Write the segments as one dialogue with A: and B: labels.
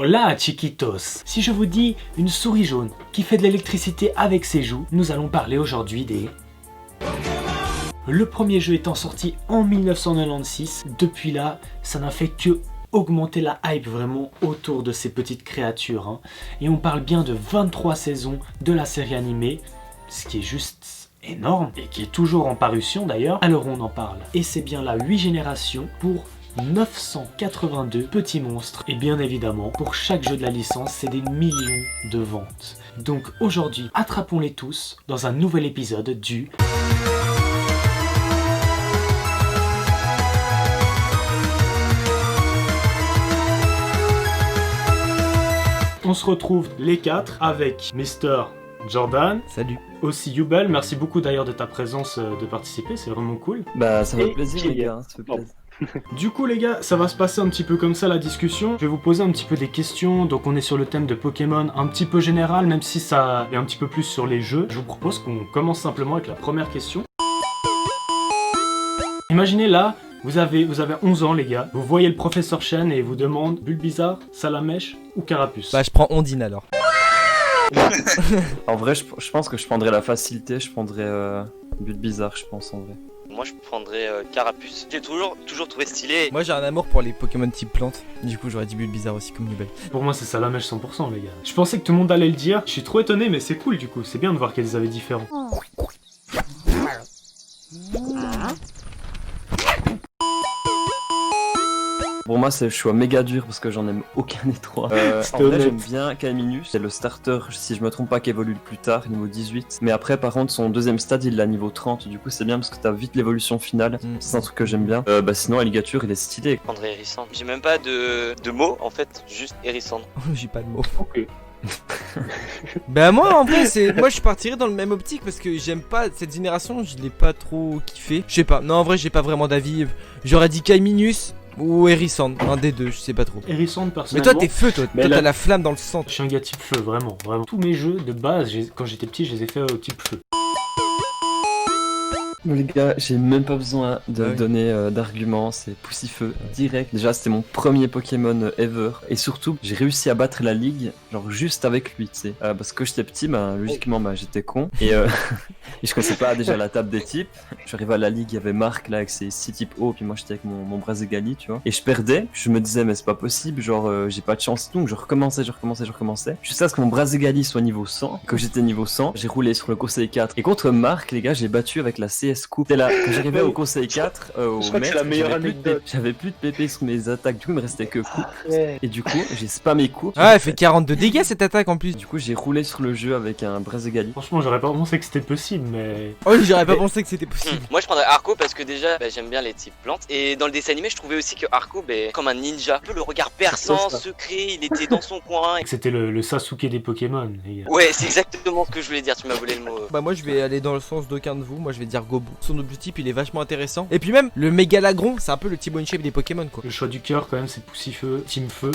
A: Hola chiquitos. Si je vous dis une souris jaune qui fait de l'électricité avec ses joues, nous allons parler aujourd'hui des... Le premier jeu étant sorti en 1996, depuis là, ça n'a fait que augmenter la hype vraiment autour de ces petites créatures. Hein. Et on parle bien de 23 saisons de la série animée, ce qui est juste énorme et qui est toujours en parution d'ailleurs, alors on en parle. Et c'est bien là 8 générations pour 982 petits monstres. Et bien évidemment, pour chaque jeu de la licence, c'est des millions de ventes. Donc aujourd'hui, attrapons-les tous dans un nouvel épisode du... On se retrouve les 4 avec Mr. Jordan.
B: Salut.
A: Aussi Yubel, merci beaucoup d'ailleurs de ta présence, de participer, c'est vraiment cool.
B: Bah ça fait plaisir les gars, ça fait plaisir.
A: Du coup les gars, ça va se passer un petit peu comme ça la discussion. Je vais vous poser un petit peu des questions, donc on est sur le thème de Pokémon un petit peu général, même si ça est un petit peu plus sur les jeux. Je vous propose qu'on commence simplement avec la première question. Imaginez là, vous avez 11 ans les gars, vous voyez le professeur Chen et il vous demande Bulbizarre, Salamèche ou Carapuce.
B: Bah je prends Ondine alors.
C: En vrai, je pense que je prendrais la facilité, je prendrais Bulbizarre, je pense en vrai.
D: Moi je prendrais Carapuce. J'ai toujours trouvé stylé.
B: Moi j'ai un amour pour les Pokémon type plante, du coup j'aurais dit Bulbizarre aussi comme Nubel.
A: Pour moi c'est Salamèche 100% les gars. Je pensais que tout le monde allait le dire, je suis trop étonné mais c'est cool du coup, c'est bien de voir qu'il y a des avis différents.
C: Pour moi, c'est le choix méga dur parce que j'en aime aucun des trois. En vrai, j'aime bien Caminus. C'est le starter, si je me trompe pas, qui évolue le plus tard, niveau 18. Mais après, par contre, son deuxième stade, il l'a niveau 30. Du coup, c'est bien parce que t'as vite l'évolution finale. C'est un truc que j'aime bien. Sinon, Alligator, il est stylé.
D: Je prendrais Hérissandre. J'ai même pas de mots en fait, juste Hérissandre.
B: J'ai pas de mots.
A: Ok.
B: Bah moi en vrai moi je partirais dans le même optique parce que j'aime pas cette génération, je l'ai pas trop kiffé. Je sais pas, non en vrai j'ai pas vraiment d'avis. J'aurais dit Kaiminus ou Hérissandre, un des deux, je sais pas trop.
A: Hérissandre
B: Mais
A: personnellement.
B: toi t'es feu toi t'as la flamme dans le sang.
A: Je suis un gars type feu, vraiment. Tous mes jeux de base, quand j'étais petit, je les ai fait au type feu.
C: Les gars, j'ai même pas besoin de
B: Ah oui.
C: donner d'arguments, c'est Poussifeu, direct. Déjà, c'était mon premier Pokémon ever. Et surtout, j'ai réussi à battre la ligue, genre juste avec lui, tu sais. Parce que j'étais petit, logiquement, j'étais con. Et, et je connaissais pas déjà la table des types. J'arrivais à la ligue, il y avait Marc là avec ses 6 types hauts, puis moi j'étais avec mon Brazegali, tu vois. Et je perdais, je me disais, mais c'est pas possible, genre j'ai pas de chance, donc je recommençais. Jusqu'à ce que mon Brazegali soit niveau 100. Quand j'étais niveau 100, j'ai roulé sur le conseil 4. Et contre Marc, les gars, j'ai battu avec la CS Coupe. C'était là, quand j'arrivais au conseil 4, au
E: Je crois que c'est
C: maître,
E: la meilleure
C: j'avais plus de
E: anecdote.
C: j'avais plus de PP sur mes attaques, du coup il me restait que coupe. Et du coup, j'ai spammé coupe.
B: Ah elle fait 42 dégâts cette attaque en plus.
C: Du coup, j'ai roulé sur le jeu avec un Brazegali.
A: Franchement, j'aurais pas pensé que c'était possible, mais...
B: Oh j'aurais pas pensé que c'était possible.
D: Moi je prendrais Arco parce que déjà j'aime bien les types plantes. Et dans le dessin animé je trouvais aussi que Arco comme un ninja. Un peu le regard perçant, secret, il était dans son coin.
A: C'était le Sasuke des Pokémon, les gars.
D: Ouais c'est exactement ce que je voulais dire, tu m'as volé le mot.
B: Bah moi je vais aller dans le sens d'aucun de vous, moi je vais dire Gobu. Son objectif il est vachement intéressant. Et puis même le Mégalagron, c'est un peu le T-Bone Shape des Pokémon quoi.
A: Le choix du cœur, quand même, c'est Poussifeu, Team Feu.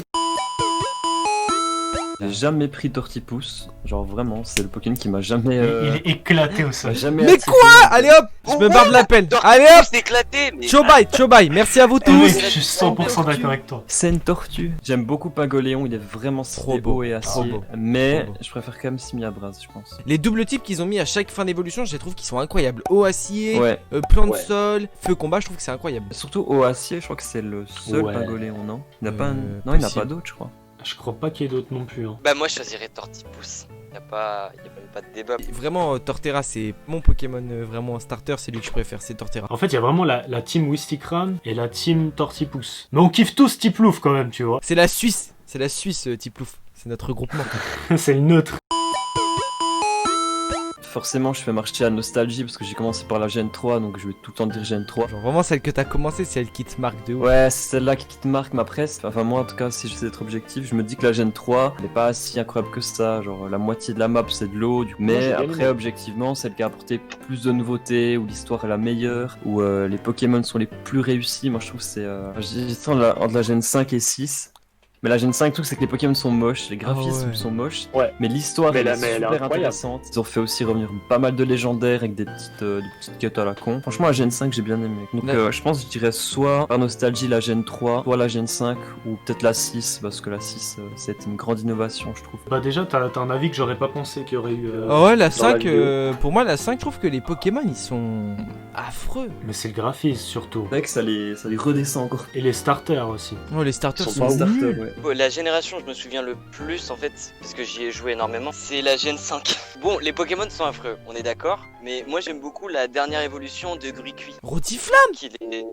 C: J'ai jamais pris Tortipousse, genre vraiment, c'est le Pokémon qui m'a jamais.
A: Il est éclaté au
C: m'a
A: sol.
C: jamais
B: Mais
C: attiré.
B: quoi? Allez hop, je me barre de la peine. Allez hop,
D: C'est éclaté mais...
B: Chobai, merci à vous
A: Eh oui,
B: tous.
A: je suis 100% d'accord avec toi.
C: C'est une tortue. J'aime beaucoup Pingoléon, il est vraiment
B: Trop
C: stylé,
B: beau,
C: beau et
B: trop
C: acier.
B: beau.
C: Mais
B: Trop beau.
C: je préfère quand même Simiabras, je pense.
B: Les doubles types qu'ils ont mis à chaque fin d'évolution, je les trouve qu'ils sont incroyables. Eau acier,
C: Ouais.
B: plan de
E: Ouais.
B: sol, feu combat, je trouve que c'est incroyable.
C: Surtout au acier, je crois que c'est le seul
A: Ouais.
C: Pingoléon, non? Il n'a pas un...
B: Euh,
C: Non, il n'a
B: possible.
C: pas d'autre, je crois.
A: Je crois pas qu'il y ait d'autres non plus. Hein.
D: Bah moi je choisirais Tortipousse. Y'a même pas de débat.
B: Et vraiment, Torterra, c'est mon Pokémon vraiment starter, c'est lui que je préfère, c'est Torterra.
A: En fait, il y a vraiment la team Wistikram et la team Tortipousse. Mais on kiffe tous Tiplouf quand même, tu vois.
B: C'est la Suisse, Tiplouf, c'est notre regroupement.
A: C'est le neutre.
C: Forcément, je fais marcher la nostalgie parce que j'ai commencé par la Gen 3, donc je vais tout le temps dire Gen 3.
B: Genre vraiment celle que t'as commencé, c'est celle qui te marque de ouf.
C: Ouais, c'est celle-là qui te marque ma presse. Enfin, moi en tout cas, si j'essaie d'être objectif, je me dis que la Gen 3, elle est pas si incroyable que ça. Genre, la moitié de la map, c'est de l'eau.
E: Moi,
C: Mais
E: j'ai bien
C: après,
E: aimé.
C: objectivement, celle qui a apporté plus de nouveautés, où l'histoire est la meilleure, où les Pokémon sont les plus réussis. Moi, je trouve que c'est. J'hésite entre la Gen 5 et 6. Mais la Gen 5, le truc, c'est que les Pokémon sont moches, les graphismes
B: ouais.
C: sont moches.
E: Ouais.
C: Mais l'histoire
E: Mais
C: elle
E: la-
C: est
E: mais elle est
C: super
E: incroyable.
C: intéressante. Ils ont fait aussi revenir pas mal de légendaires avec des petites quêtes à la con. Franchement, la Gen 5, j'ai bien aimé. Donc,
B: D'accord.
C: je pense que je dirais soit par nostalgie la Gen 3, soit la Gen 5, ou peut-être la 6, parce que la 6, c'était une grande innovation, je trouve.
A: Bah déjà, t'as un avis que j'aurais pas pensé qu'il y aurait eu...
B: Ah ouais, la
E: la
B: 5,
E: vidéo.
B: pour moi, la 5, je trouve que les Pokémon, ils sont affreux.
A: Mais c'est le graphisme surtout.
C: C'est vrai que ça les redescend encore.
A: Et les starters aussi.
B: Oh, les starters
E: Ils
B: sont
E: sont pas ouf.
B: nuls.
D: La génération, je me souviens le plus en fait, parce que j'y ai joué énormément, c'est la Gen 5. Bon, les Pokémon sont affreux, on est d'accord, mais moi j'aime beaucoup la dernière évolution de Gruicui.
B: Rotiflamme.
D: Qu'il est...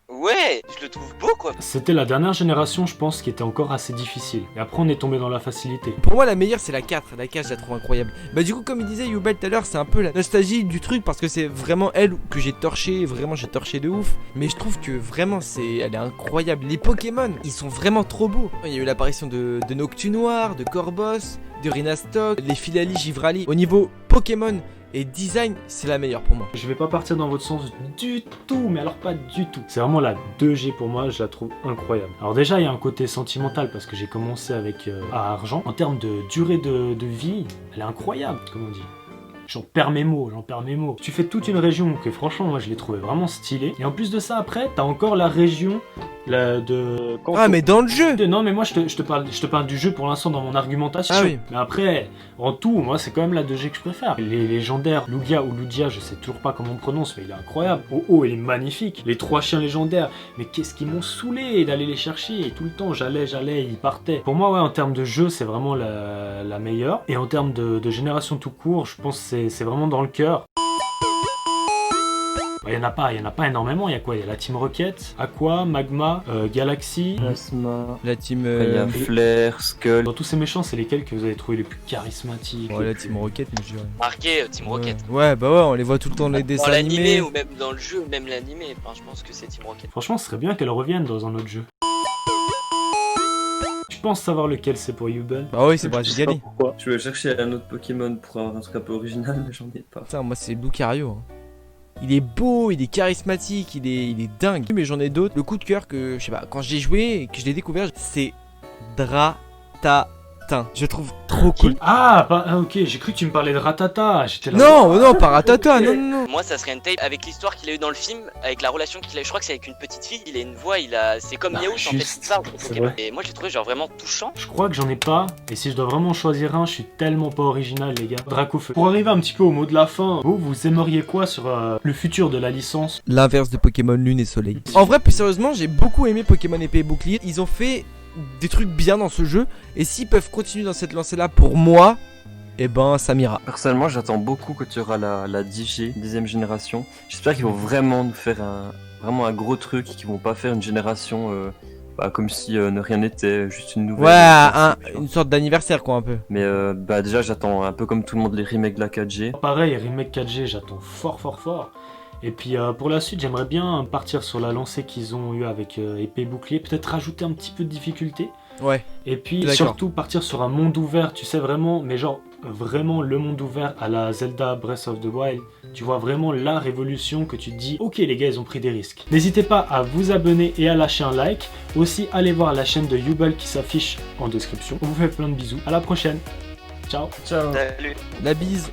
D: Ouais, je le trouve beau quoi.
A: C'était la dernière génération, je pense, qui était encore assez difficile. Et après, on est tombé dans la facilité.
B: Pour moi, la meilleure, c'est la 4. La 4, je la trouve incroyable. Bah, du coup, comme il disait Yubel tout à l'heure, c'est un peu la nostalgie du truc parce que c'est vraiment elle que j'ai torché. Vraiment, j'ai torché de ouf. Mais je trouve que vraiment, elle est incroyable. Les Pokémon, ils sont vraiment trop beaux. Il y a eu l'apparition de Noctunoir, de Corboss, de Rhinastok, les Filali, Givrali. Au niveau Pokémon et design, c'est la meilleure pour moi.
A: Je vais pas partir dans votre sens du tout, mais alors pas du tout. C'est vraiment la 2G pour moi, je la trouve incroyable. Alors déjà, il y a un côté sentimental parce que j'ai commencé avec à Argent. En termes de durée de vie, elle est incroyable, comme on dit. J'en perds mes mots. Tu fais toute une région que franchement, moi je l'ai trouvé vraiment stylée. Et en plus de ça, après, t'as encore la région de...
B: Ah, mais dans le jeu.
A: Non, mais moi je te parle du jeu pour l'instant dans mon argumentation.
B: Ah oui.
A: Mais après, en tout, moi c'est quand même la 2G que je préfère. Les légendaires, Lugia ou Lugia, je sais toujours pas comment on prononce, mais il est incroyable. Oh, il est magnifique. Les 3 chiens légendaires, mais qu'est-ce qu'ils m'ont saoulé d'aller les chercher. Et tout le temps, j'allais, ils partaient. Pour moi, ouais, en termes de jeu, c'est vraiment la meilleure. Et en termes de génération tout court, je pense que c'est vraiment dans le cœur. Il y en a pas énormément. Il y a quoi? Il y a la Team Rocket, Aqua, Magma, Galaxy.
C: Plasma.
B: La team.
C: Il y a Flair, Skull.
A: Dans tous ces méchants, c'est lesquels que vous avez trouvé les plus charismatiques?
B: Ouais, la team Rocket, moi je dirais.
D: Marqué Team Rocket.
B: Ouais, bah ouais, on les voit tout le temps dans les
D: Dans
B: dessins
D: l'animé
B: animés.
D: ou même dans le jeu, même l'animé, enfin, je pense que c'est Team Rocket.
A: Franchement, ce serait bien qu'elle revienne dans un autre jeu. Je pense savoir lequel c'est pour Yubel.
B: Bah oui, c'est
E: Je sais pas
B: Brasigali.
E: pourquoi.
C: Je vais chercher un autre Pokémon pour avoir un truc un peu original, mais j'en ai pas.
B: Putain, moi c'est Lucario. Hein. Il est beau, il est charismatique, il est dingue. Mais j'en ai d'autres. Le coup de cœur que, je sais pas, quand j'ai joué et que je l'ai découvert, c'est Dratatin. Je trouve trop cool.
A: Ok, j'ai cru que tu me parlais de Ratata. J'étais là.
B: Non, pas Ratata, non, non.
D: Moi, ça serait une tape avec l'histoire qu'il a eu dans le film, avec la relation qu'il a. Je crois que c'est avec une petite fille. Il a une voix, c'est comme
A: Ah,
D: Meowth en fait.
A: juste,
D: Il parle,
A: c'est
D: Pokémon.
A: vrai.
D: Et moi, je l'ai trouvé genre vraiment touchant.
A: Je crois que j'en ai pas. Et si je dois vraiment choisir un, je suis tellement pas original, les gars. Dracofeu. Pour arriver un petit peu au mot de la fin, vous aimeriez quoi sur le futur de la licence?
B: L'inverse de Pokémon Lune et Soleil. En vrai, plus sérieusement, j'ai beaucoup aimé Pokémon Épée et Bouclier. Ils ont fait des trucs bien dans ce jeu. Et s'ils peuvent continuer dans cette lancée-là, pour moi, eh ben, ça m'ira.
C: Personnellement, j'attends beaucoup que tu auras la 10G, deuxième génération. J'espère qu'ils vont vraiment nous faire vraiment un gros truc et qu'ils vont pas faire une génération comme si ne rien n'était, juste une nouvelle.
B: Ouais, une sorte d'anniversaire, quoi, un peu.
C: Mais déjà, j'attends un peu comme tout le monde les remakes de la 4G.
A: Pareil, remake 4G, j'attends fort. Et puis pour la suite, j'aimerais bien partir sur la lancée qu'ils ont eu avec épée bouclier, peut-être rajouter un petit peu de difficulté.
B: Ouais.
A: Et puis
B: D'accord.
A: surtout partir sur un monde ouvert, tu sais vraiment, mais genre vraiment le monde ouvert à la Zelda Breath of the Wild. Tu vois vraiment la révolution que tu te dis, ok les gars, ils ont pris des risques. N'hésitez pas à vous abonner et à lâcher un like. Aussi, allez voir la chaîne de Yubel qui s'affiche en description. On vous fait plein de bisous. À la prochaine. Ciao.
C: Ciao.
D: Salut.
B: La bise.